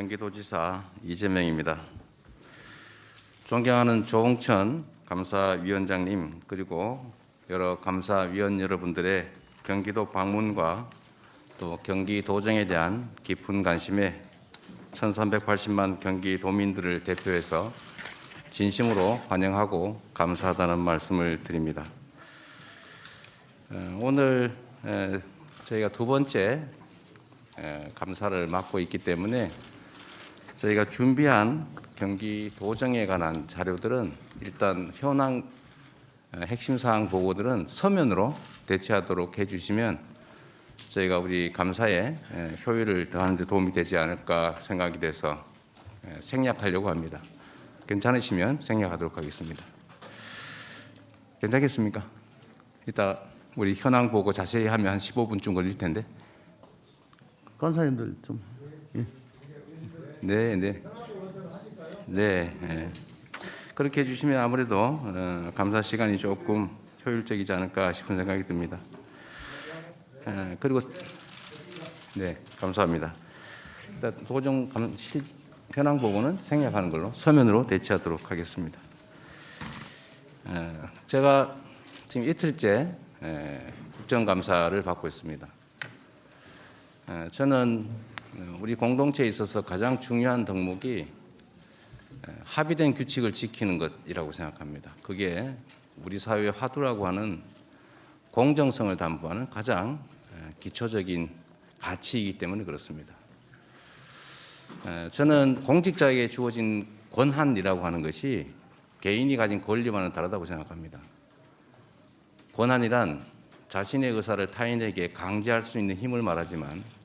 경기도지사 이재명입니다. 존경하는 조홍천 감사위원장님 그리고 여러 감사위원 여러분들의 경기도 방문과 또 경기도정에 대한 깊은 관심에 1380만 경기도민들을 대표해서 진심으로 환영하고 감사하다는 말씀을 드립니다. 오늘 저희가 두 번째 감사를 맡고 있기 때문에 저희가 준비한 경기도정에 관한 자료들은 일단 현황 핵심 사항 보고들은 서면으로 대체하도록 해주시면 저희가 우리 감사의 효율을 더하는 데 도움이 되지 않을까 생각이 돼서 생략하려고 합니다. 괜찮으시면 생략하도록 하겠습니다. 괜찮겠습니까? 이따 우리 현황 보고 자세히 하면 한 15분쯤 걸릴 텐데. 간사님들 좀. 예. 네. 그렇게 해주시면 아무래도 감사 시간이 조금 효율적이지 않을까 싶은 생각이 듭니다. 그리고 네, 감사합니다. 일단 도정 현황 보고는 생략하는 걸로 서면으로 대체하도록 하겠습니다. 제가 지금 이틀째 국정감사를 받고 있습니다. 저는 우리 공동체에 있어서 가장 중요한 덕목이 합의된 규칙을 지키는 것이라고 생각합니다. 그게 우리 사회의 화두라고 하는 공정성을 담보하는 가장 기초적인 가치이기 때문에 그렇습니다. 저는 공직자에게 주어진 권한이라고 하는 것이 개인이 가진 권리와는 다르다고 생각합니다. 권한이란 자신의 의사를 타인에게 강제할 수 있는 힘을 말하지만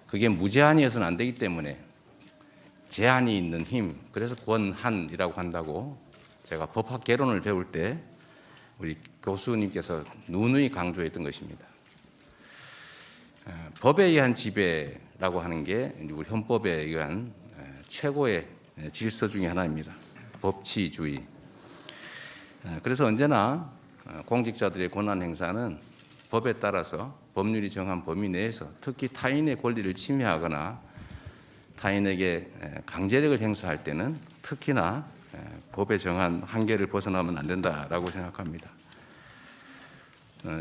그게 무제한이어서는 안 되기 때문에 제한이 있는 힘, 그래서 권한이라고 한다고 제가 법학 개론을 배울 때 우리 교수님께서 누누이 강조했던 것입니다. 법에 의한 지배라고 하는 게 우리 헌법에 의한 최고의 질서 중에 하나입니다. 법치주의. 그래서 언제나 공직자들의 권한 행사는 법에 따라서 법률이 정한 범위 내에서 특히 타인의 권리를 침해하거나 타인에게 강제력을 행사할 때는 특히나 법에 정한 한계를 벗어나면 안 된다라고 생각합니다.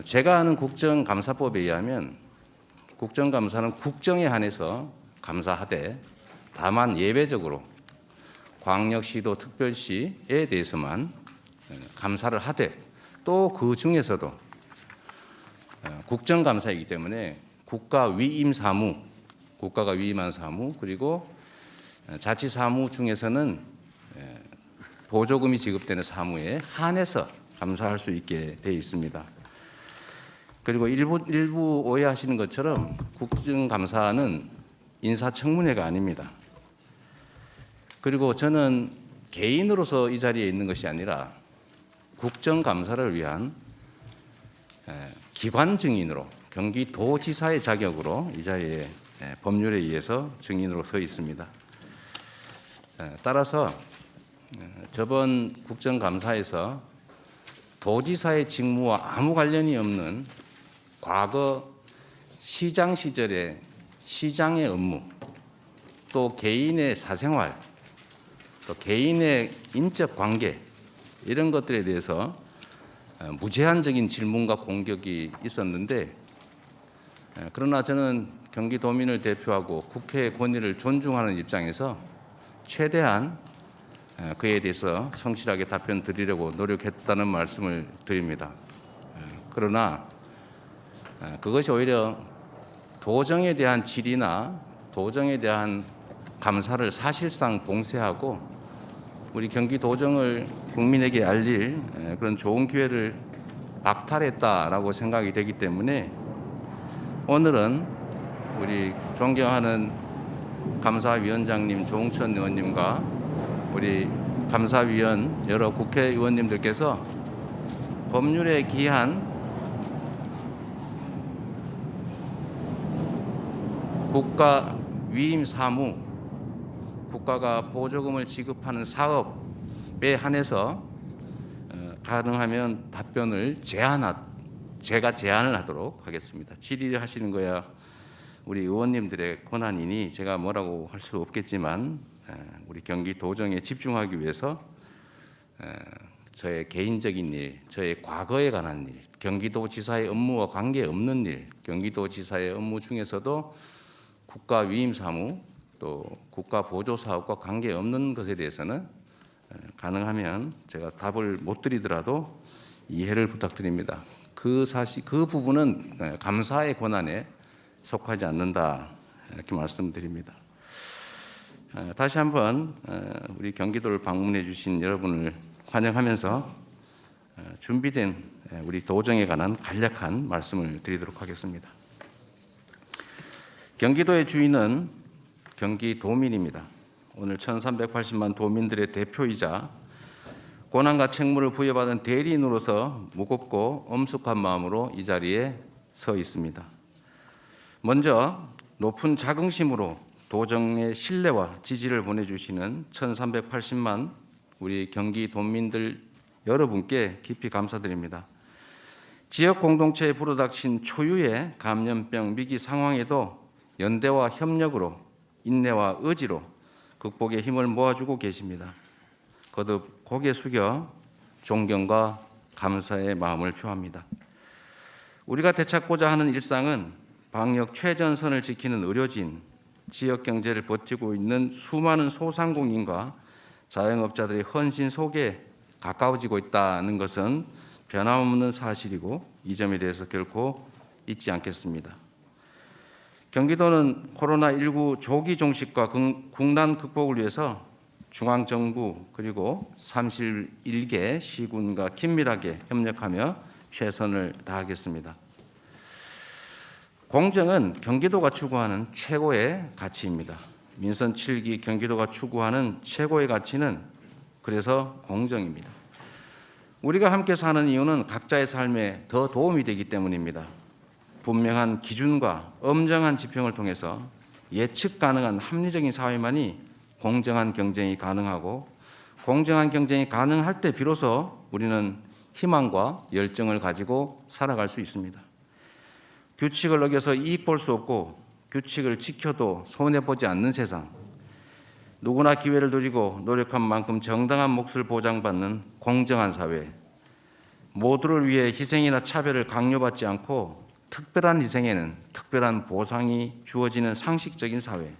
제가 아는 국정감사법에 의하면 국정감사는 국정에 한해서 감사하되 다만 예외적으로 광역시도 특별시에 대해서만 감사를 하되 또 그 중에서도 국정감사이기 때문에 국가 위임 사무, 국가가 위임한 사무 그리고 자치 사무 중에서는 보조금이 지급되는 사무에 한해서 감사할 수 있게 되어 있습니다. 그리고 일부 오해하시는 것처럼 국정감사는 인사청문회가 아닙니다. 그리고 저는 개인으로서 이 자리에 있는 것이 아니라 국정감사를 위한 기관 증인으로 경기도지사의 자격으로 이 자리에 법률에 의해서 증인으로 서 있습니다. 따라서 저번 국정감사에서 도지사의 직무와 아무 관련이 없는 과거 시장 시절의 시장의 업무, 또 개인의 사생활, 또 개인의 인적 관계 이런 것들에 대해서 무제한적인 질문과 공격이 있었는데 그러나 저는 경기도민을 대표하고 국회의 권위를 존중하는 입장에서 최대한 그에 대해서 성실하게 답변 드리려고 노력했다는 말씀을 드립니다. 그러나 그것이 오히려 도정에 대한 질의나 도정에 대한 감사를 사실상 봉쇄하고 우리 경기도정을 국민에게 알릴 그런 좋은 기회를 박탈했다라고 생각이 되기 때문에 오늘은 우리 존경하는 감사위원장님 조홍천 의원님과 우리 감사위원 여러 국회의원님들께서 법률에 기한 국가 위임 사무, 국가가 보조금을 지급하는 사업에 한해서 가능하면 답변을 제가 제안을 하도록 하겠습니다. 질의하시는 거야 우리 의원님들의 권한이니 제가 뭐라고 할 수 없겠지만 우리 경기도정에 집중하기 위해서 저의 개인적인 일, 저의 과거에 관한 일, 경기도지사의 업무와 관계없는 일, 경기도지사의 업무 중에서도 국가 위임 사무 또 국가 보조 사업과 관계없는 것에 대해서는 가능하면 제가 답을 못 드리더라도 이해를 부탁드립니다. 그 부분은 감사의 권한에 속하지 않는다 이렇게 말씀드립니다. 다시 한번 우리 경기도를 방문해 주신 여러분을 환영하면서 준비된 우리 도정에 관한 간략한 말씀을 드리도록 하겠습니다. 경기도의 주인은 경기도민입니다. 오늘 1380만 도민들의 대표이자 권한과 책무를 부여받은 대리인으로서 무겁고 엄숙한 마음으로 이 자리에 서 있습니다. 먼저 높은 자긍심으로 도정의 신뢰와 지지를 보내주시는 1380만 우리 경기도민들 여러분께 깊이 감사드립니다. 지역 공동체에 불어닥친 초유의 감염병 위기 상황에도 연대와 협력으로 인내와 의지로 극복에 힘을 모아주고 계십니다. 거듭 고개 숙여 존경과 감사의 마음을 표합니다. 우리가 되찾고자 하는 일상은 방역 최전선을 지키는 의료진, 지역 경제를 버티고 있는 수많은 소상공인과 자영업자들의 헌신 속에 가까워지고 있다는 것은 변함없는 사실이고 이 점에 대해서 결코 잊지 않겠습니다. 경기도는 코로나19 조기 종식과 국난 극복을 위해서 중앙정부 그리고 31개 시군과 긴밀하게 협력하며 최선을 다하겠습니다. 공정은 경기도가 추구하는 최고의 가치입니다. 민선 7기 경기도가 추구하는 최고의 가치는 그래서 공정입니다. 우리가 함께 사는 이유는 각자의 삶에 더 도움이 되기 때문입니다. 분명한 기준과 엄정한 지평을 통해서 예측 가능한 합리적인 사회만이 공정한 경쟁이 가능하고 공정한 경쟁이 가능할 때 비로소 우리는 희망과 열정을 가지고 살아갈 수 있습니다. 규칙을 어겨서 이익 볼 수 없고 규칙을 지켜도 손해보지 않는 세상, 누구나 기회를 누리고 노력한 만큼 정당한 몫을 보장받는 공정한 사회, 모두를 위해 희생이나 차별을 강요받지 않고 특별한 희생에는 특별한 보상이 주어지는 상식적인 사회,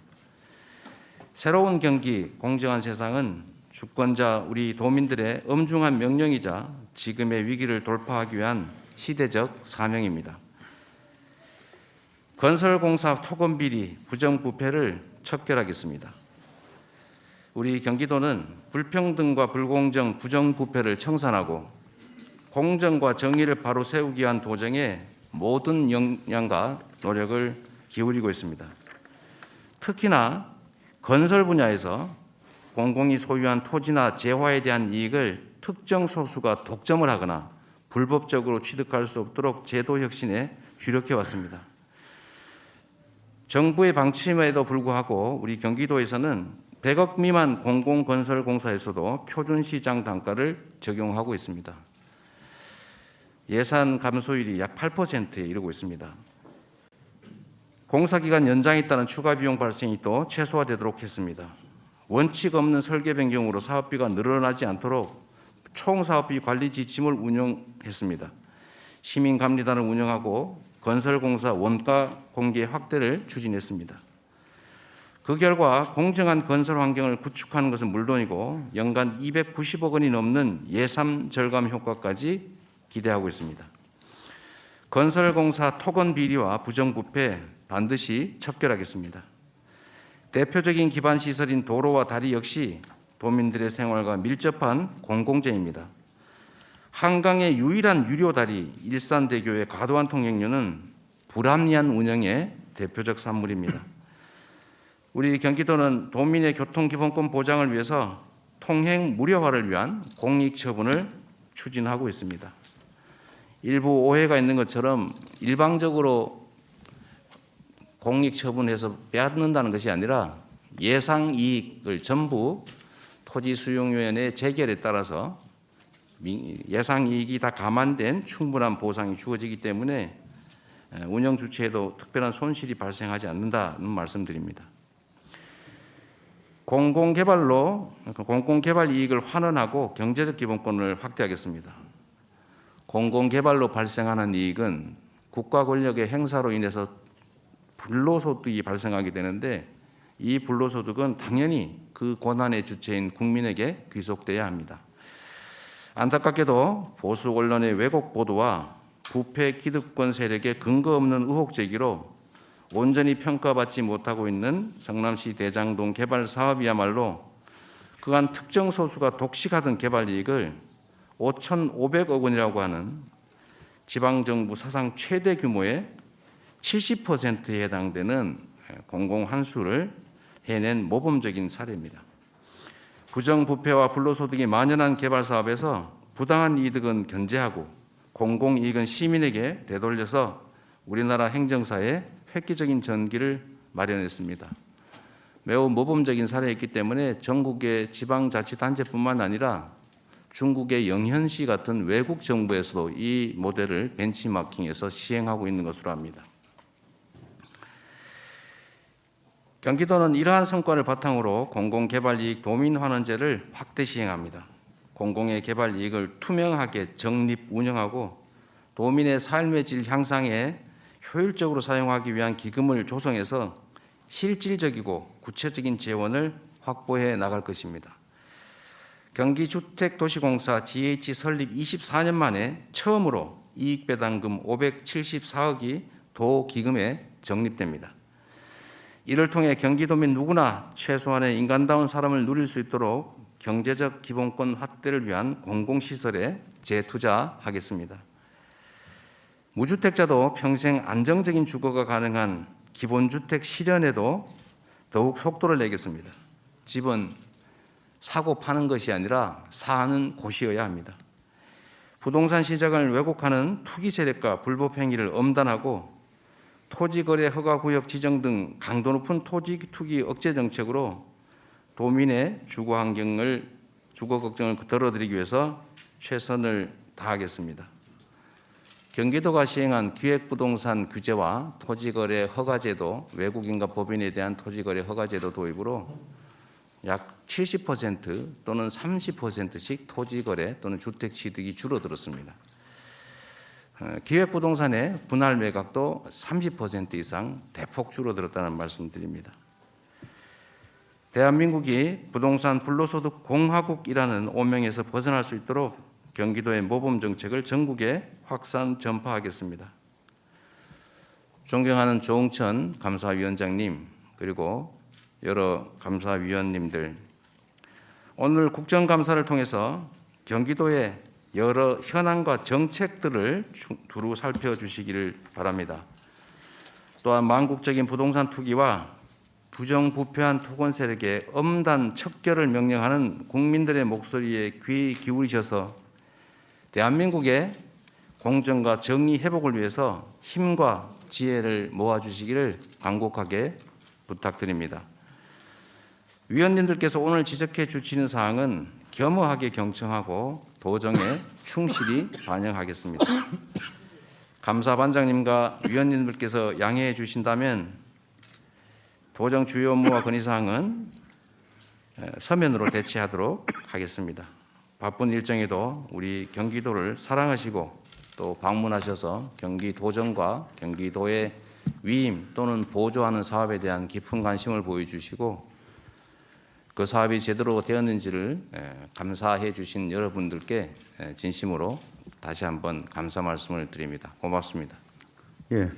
새로운 경기, 공정한 세상은 주권자 우리 도민들의 엄중한 명령이자 지금의 위기를 돌파하기 위한 시대적 사명입니다. 건설공사 토건비리 부정부패를 척결하겠습니다. 우리 경기도는 불평등과 불공정, 부정부패를 청산하고 공정과 정의를 바로 세우기 위한 도정에 모든 역량과 노력을 기울이고 있습니다. 특히나 건설 분야에서 공공이 소유한 토지나 재화에 대한 이익을 특정 소수가 독점을 하거나 불법적으로 취득할 수 없도록 제도 혁신에 주력해 왔습니다. 정부의 방침에도 불구하고 우리 경기도에서는 100억 미만 공공건설공사에서도 표준시장 단가를 적용하고 있습니다. 예산 감소율이 약 8%에 이르고 있습니다. 공사기간 연장에 따른 추가 비용 발생이 또 최소화되도록 했습니다. 원칙 없는 설계 변경으로 사업비가 늘어나지 않도록 총사업비 관리 지침을 운영했습니다. 시민감리단을 운영하고 건설공사 원가 공개 확대를 추진했습니다. 그 결과 공정한 건설 환경을 구축하는 것은 물론이고 연간 290억 원이 넘는 예산 절감 효과까지 기대하고 있습니다. 건설공사 토건 비리와 부정부패 반드시 척결하겠습니다. 대표적인 기반시설인 도로와 다리 역시 도민들의 생활과 밀접한 공공재입니다. 한강의 유일한 유료다리 일산대교의 과도한 통행료는 불합리한 운영의 대표적 산물입니다. 우리 경기도는 도민의 교통기본권 보장을 위해서 통행 무료화를 위한 공익처분을 추진하고 있습니다. 일부 오해가 있는 것처럼 일방적으로 공익처분해서 빼앗는다는 것이 아니라 예상이익을 전부 토지수용위원회 재결에 따라서 예상이익이 다 감안된 충분한 보상이 주어지기 때문에 운영 주체에도 특별한 손실이 발생하지 않는다는 말씀드립니다. 공공개발 이익을 환원하고 경제적 기본권을 확대하겠습니다. 공공개발로 발생하는 이익은 국가 권력의 행사로 인해서 불로소득이 발생하게 되는데 이 불로소득은 당연히 그 권한의 주체인 국민에게 귀속돼야 합니다. 안타깝게도 보수 언론의 왜곡 보도와 부패 기득권 세력의 근거 없는 의혹 제기로 온전히 평가받지 못하고 있는 성남시 대장동 개발 사업이야말로 그간 특정 소수가 독식하던 개발 이익을 5,500억 원이라고 하는 지방정부 사상 최대 규모의 70%에 해당되는 공공환수를 해낸 모범적인 사례입니다. 부정부패와 불로소득이 만연한 개발 사업에서 부당한 이득은 견제하고 공공이익은 시민에게 되돌려서 우리나라 행정사에 획기적인 전기를 마련했습니다. 매우 모범적인 사례였기 때문에 전국의 지방자치단체뿐만 아니라 중국의 영현시 같은 외국 정부에서도 이 모델을 벤치마킹해서 시행하고 있는 것으로 압니다. 경기도는 이러한 성과를 바탕으로 공공개발이익 도민환원제를 확대 시행합니다. 공공의 개발 이익을 투명하게 적립 운영하고 도민의 삶의 질 향상에 효율적으로 사용하기 위한 기금을 조성해서 실질적이고 구체적인 재원을 확보해 나갈 것입니다. 경기주택도시공사 GH 설립 24년 만에 처음으로 이익배당금 574억이 도 기금에 적립됩니다. 이를 통해 경기도민 누구나 최소한의 인간다운 삶을 누릴 수 있도록 경제적 기본권 확대를 위한 공공시설에 재투자하겠습니다. 무주택자도 평생 안정적인 주거가 가능한 기본주택 실현에도 더욱 속도를 내겠습니다. 집은 사고 파는 것이 아니라 사는 곳이어야 합니다. 부동산 시장을 왜곡하는 투기 세력과 불법 행위를 엄단하고 토지거래 허가구역 지정 등 강도 높은 토지 투기 억제 정책으로 도민의 주거 걱정을 덜어드리기 위해서 최선을 다하겠습니다. 경기도가 시행한 기획부동산 규제와 토지거래 허가제도, 외국인과 법인에 대한 토지거래 허가제도 도입으로 약 70% 또는 30%씩 토지거래 또는 주택 취득이 줄어들었습니다. 기획부동산의 분할 매각도 30% 이상 대폭 줄어들었다는 말씀드립니다. 대한민국이 부동산 불로소득 공화국이라는 오명에서 벗어날 수 있도록 경기도의 모범 정책을 전국에 확산 전파하겠습니다. 존경하는 조응천 감사위원장님 그리고 여러 감사위원님들, 오늘 국정감사를 통해서 경기도의 여러 현안과 정책들을 두루 살펴주시기를 바랍니다. 또한 망국적인 부동산 투기와 부정부패한 토건 세력의 엄단 척결을 명령하는 국민들의 목소리에 귀 기울이셔서 대한민국의 공정과 정의 회복을 위해서 힘과 지혜를 모아주시기를 간곡하게 부탁드립니다. 위원님들께서 오늘 지적해 주시는 사항은 겸허하게 경청하고 도정에 충실히 반영하겠습니다. 감사반장님과 위원님들께서 양해해 주신다면 도정 주요 업무와 건의사항은 서면으로 대체하도록 하겠습니다. 바쁜 일정에도 우리 경기도를 사랑하시고 또 방문하셔서 경기도정과 경기도의 위임 또는 보조하는 사업에 대한 깊은 관심을 보여주시고 그 사업이 제대로 되었는지를 감사해 주신 여러분들께 진심으로 다시 한번 감사 말씀을 드립니다. 고맙습니다. 예.